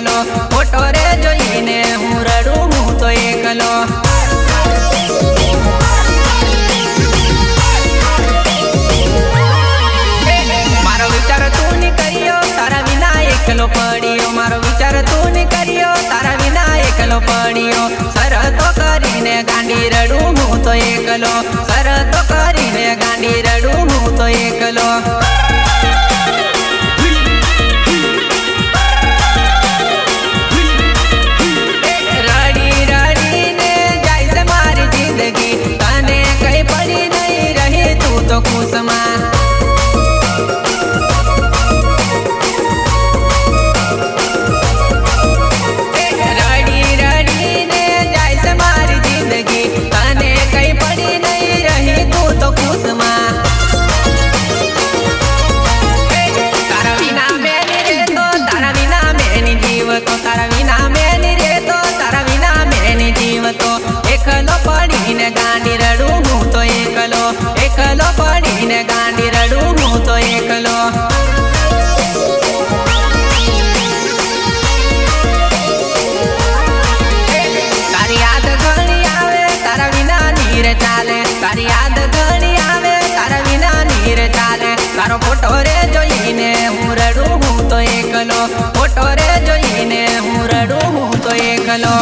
એકલો ફોટો રે જોઈને હું રડું હું તો એકલો મારો વિચાર તું ની કર્યો તારા વિના એકલો પડ્યો મારો વિચાર તું ની કર્યો તારા વિના એકલો પડ્યો શરતો કરીને ગાંડી રડું હું તો એકલો શરતો કરીને ગાંડી રડું હું તો એકલો એકલો પડીને ગાંડી રડું હું તો એકલો એકલો પડીને ગાંડી રડું હું તો એકલો તારી યાદ ઘણી આવે તારા વિના નીર ચાલે તારી યાદ ઘણી આવે તારા વિના નીર ચાલે તારો ફોટો રે જોઈને હું રડું હું તો એકલો ફોટો રે જોઈને હું રડું હું તો એકલો